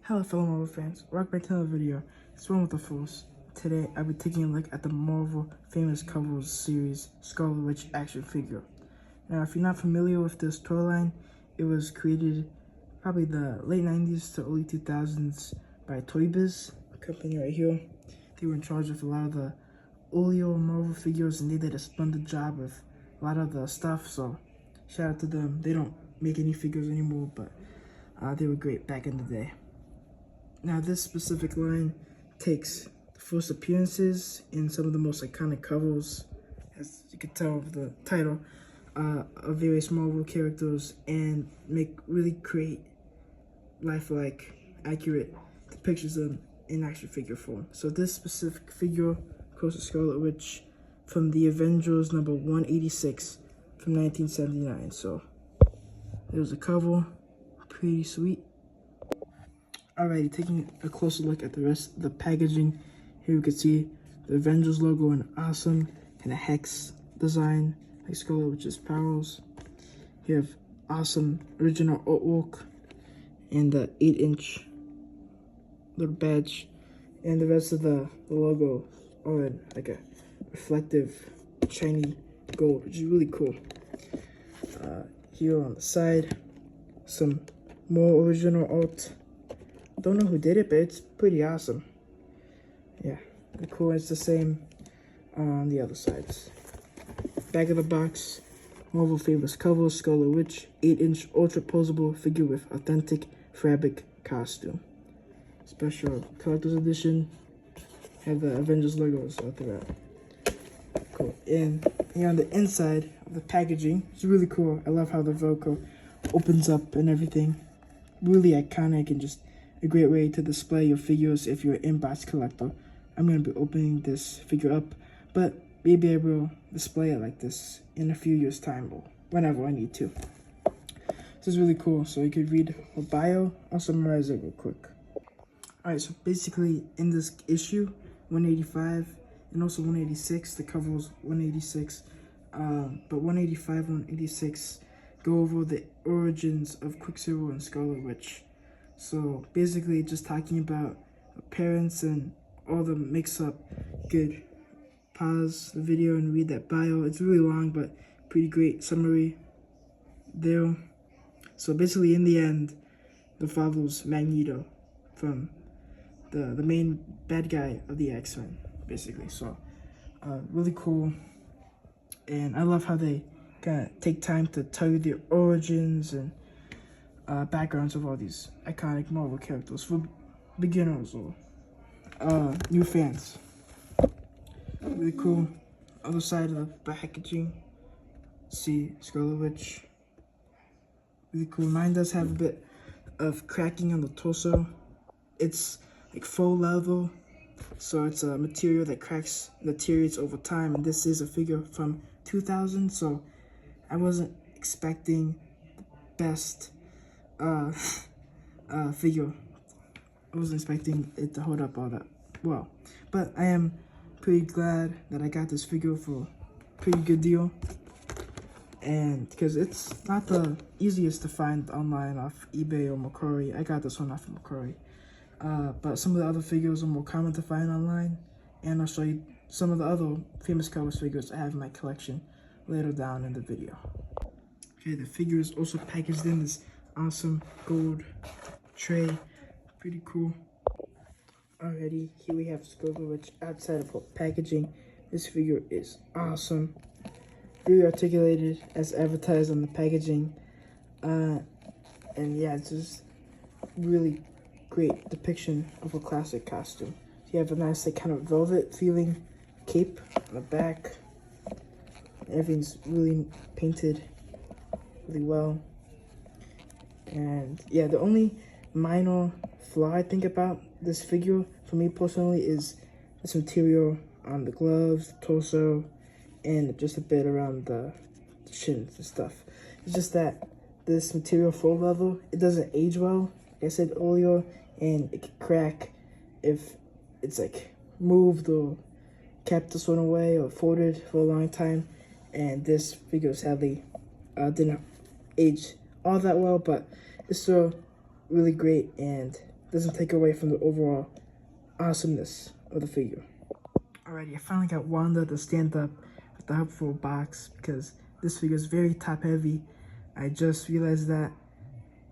Hello fellow Marvel fans, welcome back to another video. It's one with the Force. Today I'll be taking a look at the Marvel Famous Covers series Scarlet Witch action figure. Now if you're not familiar with this toy line, it was created probably the late 90s to early 2000s by Toy Biz, a company right here. They were in charge of a lot of the earlier Marvel figures and they did a splendid job with a lot of the stuff, so shout out to them. They don't make any figures anymore, but they were great back in the day. Now this specific line takes the first appearances in some of the most iconic covers, as you can tell with the title, of various Marvel characters and really create lifelike, accurate depictions of them in action figure form. So this specific figure, of course, is Scarlet Witch from the Avengers number 186 from 1979. So there's a cover, pretty sweet. Alrighty, taking a closer look at the rest of the packaging. Here we can see the Avengers logo in awesome kind of hex design, like Scarlet Witch's powers. You have awesome original artwork and the 8-inch little badge, and the rest of the logo are in like a reflective, shiny gold, which is really cool. Here on the side, some more original art. Don't know who did it, but it's pretty awesome. Yeah, the core is the same on the other sides. Back of the box, Marvel Famous Covers, Scarlet Witch, 8-inch ultra posable figure with authentic fabric costume. Special collector's edition. Have the Avengers logos all throughout. Cool. And here on the inside of the packaging, it's really cool. I love how the Velcro opens up and everything. Really iconic and just a great way to display your figures if you're an in-box collector. I'm going to be opening this figure up, but maybe I will display it like this in a few years' time or whenever I need to. This is really cool, so you could read her bio. I'll summarize it real quick. Alright, so basically in this issue, 185 and also 186, the cover was 186, but 185 and 186 go over the origins of Quicksilver and Scarlet Witch. So basically just talking about parents and all the mix-up. Good. Pause the video and read that bio. It's really long, but pretty great summary there. So basically in the end, the father's Magneto from the main bad guy of the X-Men, basically. So really cool. And I love how they kind of take time to tell you their origins and backgrounds of all these iconic Marvel characters for beginners or new fans. Really cool. Other side of the packaging, see Scarlet Witch. Really cool. Mine does have a bit of cracking on the torso. It's like faux leather, so it's a material that cracks and deteriorates over time. And this is a figure from 2000, so I wasn't expecting the best figure. I wasn't expecting it to hold up all that well, but I am pretty glad that I got this figure for a pretty good deal, and because it's not the easiest to find online off eBay or Mercari. I got this one off of Mercari, but some of the other figures are more common to find online, and I'll show you some of the other Famous Covers figures I have in my collection later down in the video. Okay, the figure is also packaged in this awesome gold tray. Pretty cool. Alrighty, here we have Scarlet Witch outside of her packaging. This figure is awesome. Really articulated as advertised on the packaging. And yeah, it's just really great depiction of a classic costume. You have a nice like kind of velvet feeling cape on the back. Everything's really painted really well. And yeah, the only minor flaw I think about this figure for me personally is this material on the gloves, the torso, and just a bit around the shins and stuff. It's just that this material faux leather, it doesn't age well, like I said earlier, and it can crack if it's like moved or kept a certain way or folded for a long time. And this figure sadly didn't age all that well, but it's still really great and doesn't take away from the overall awesomeness of the figure. Alrighty, I finally got Wanda to stand up with the helpful box because this figure is very top heavy. I just realized that,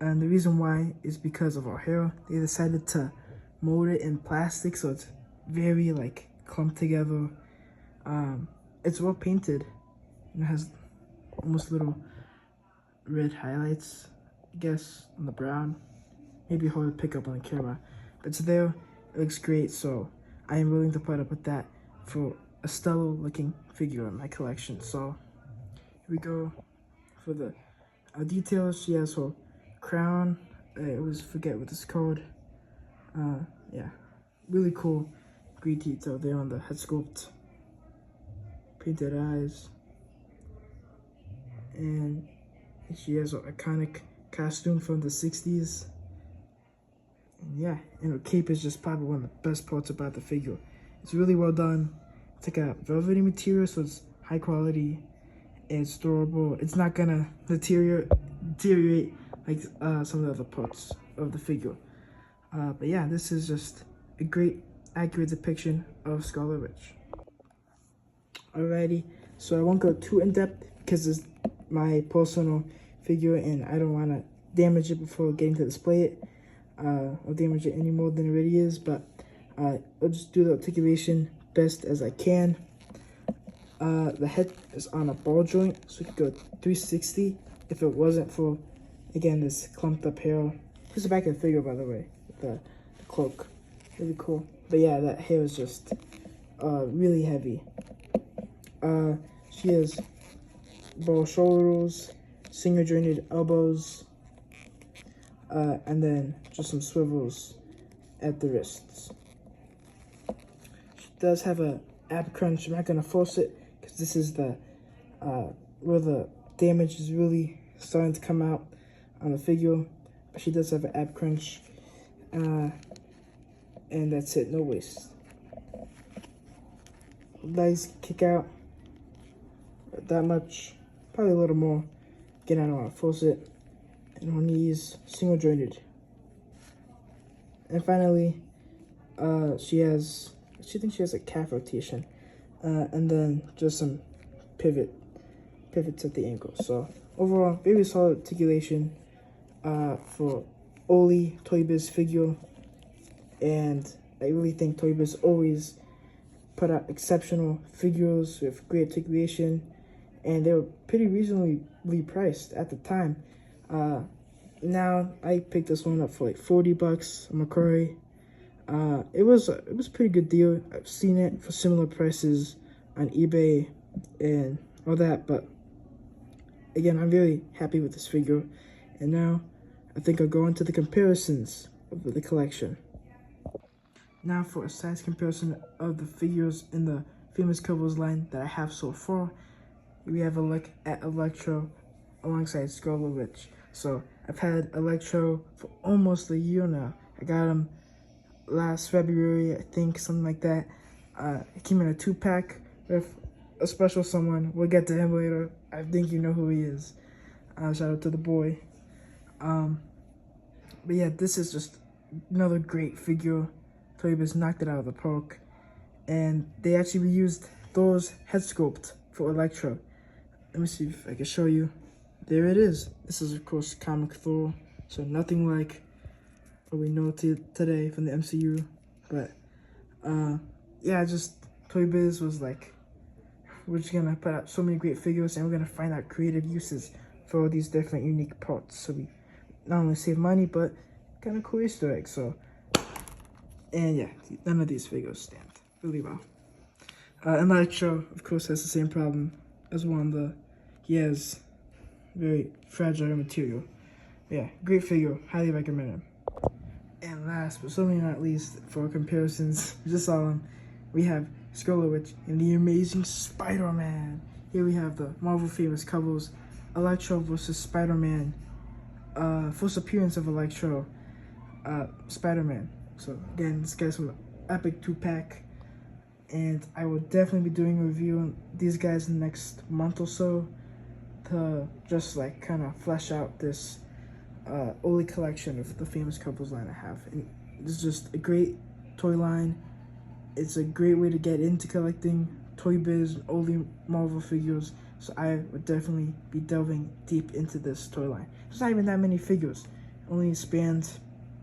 and the reason why is because of our hair. They decided to mold it in plastic, so it's very like clumped together. It's well painted. It has almost little red highlights, I guess, on the brown. Maybe hard to pick up on the camera, but it's there. It looks great, so I am willing to put up with that for a stellar looking figure in my collection. So here we go for the details. She has her crown. I always forget what it's called. Yeah, really cool. Great detail there on the head sculpt. Painted eyes. And she has an iconic costume from the 60s. And yeah, and her cape is just probably one of the best parts about the figure. It's really well done. It's like a velvety material, so it's high quality. It's durable. It's not gonna deteriorate like some of the other parts of the figure. But yeah, this is just a great, accurate depiction of Scarlet Witch. Alrighty, so I won't go too in depth because it's my personal figure and I don't want to damage it before getting to display it. Or damage it any more than it already is, but I'll just do the articulation best as I can. The head is on a ball joint, so it could go 360 if it wasn't for, again, this clumped up hair. Here's the back of the figure, by the way, the cloak. Really cool. But yeah, that hair is just really heavy. She has ball shoulders, single jointed elbows, and then just some swivels at the wrists. She does have a ab crunch. I'm not gonna force it because this is the where the damage is really starting to come out on the figure. But she does have an ab crunch, and that's it. No waist. Legs kick out that much, probably a little more. Again, I don't want to force it. And her knees single jointed. And finally, she thinks she has a calf rotation, and then just some pivots at the ankle. So overall, very solid articulation for Oli Toy Biz figure, and I really think Toy Biz always put out exceptional figures with great articulation, and they were pretty reasonably priced at the time. Now I picked this one up for like $40 on Mercari. It was a pretty good deal. I've seen it for similar prices on eBay and all that, but again, I'm very happy with this figure. And now I think I'll go into the comparisons of the collection. Now for a size comparison of the figures in the Famous Covers line that I have so far, we have a look at Electro alongside Scarlet Witch. So I've had Electro for almost a year now. I got him last February, I think, something like that. It came in a 2-pack with a special someone. We'll get to him later. I think you know who he is. Shout out to the boy. But yeah, this is just another great figure. Toy Biz knocked it out of the park. And they actually reused Thor's head sculpt for Electro. Let me see if I can show you. There it is. This is, of course, comic Thor. So nothing like what we know today from the MCU. But, yeah, just Toy Biz was like, we're just going to put out so many great figures and we're going to find out creative uses for all these different unique parts. So we not only save money, but kind of cool Easter eggs. So, and yeah, none of these figures stand really well. Electro, of course, has the same problem as Wanda. He has very fragile material. Yeah, great figure. Highly recommend him. And last, but certainly not least, for comparisons, just saw him, we have Scarlet Witch and the Amazing Spider-Man. Here we have the Marvel Famous Covers, Electro versus Spider-Man. First appearance of Electro, Spider-Man. So again, this guy's from an epic 2-pack. And I will definitely be doing a review on these guys in the next month or so to just like kind of flesh out this only collection of the famous couples line I have, and it's just a great toy line. It's a great way to get into collecting Toy Biz only Marvel figures. So I would definitely be delving deep into this toy line. There's not even that many figures. It only spans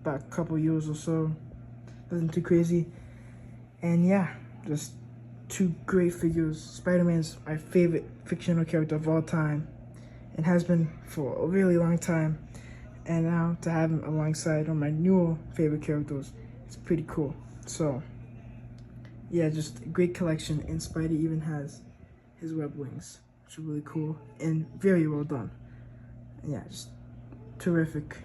about a couple years or so. Nothing too crazy. And yeah, just two great figures. Spider-Man's my favorite fictional character of all time, and has been for a really long time. And now to have him alongside one of my newer favorite characters, it's pretty cool. So yeah, just a great collection. And Spidey even has his web wings, which are really cool and very well done. And yeah, just terrific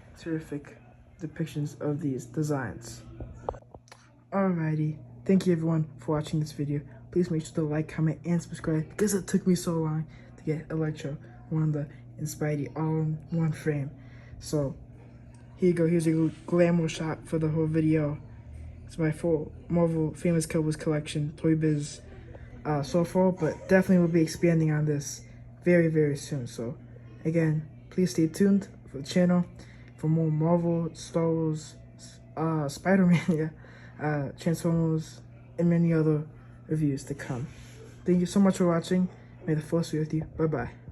depictions of these designs. Alrighty, thank you everyone for watching this video. Please make sure to like, comment, and subscribe, because it took me so long to get Electro, Wanda, and Spidey all in one frame. So here you go, here's a glamour shot for the whole video. It's my full Marvel Famous Couples collection, Toy Biz, so far, but definitely will be expanding on this very soon. So again, please stay tuned for the channel for more Marvel, Star Wars, Spider-Man, yeah, Transformers, and many other reviews to come. Thank you so much for watching. May the force be with you. Bye bye.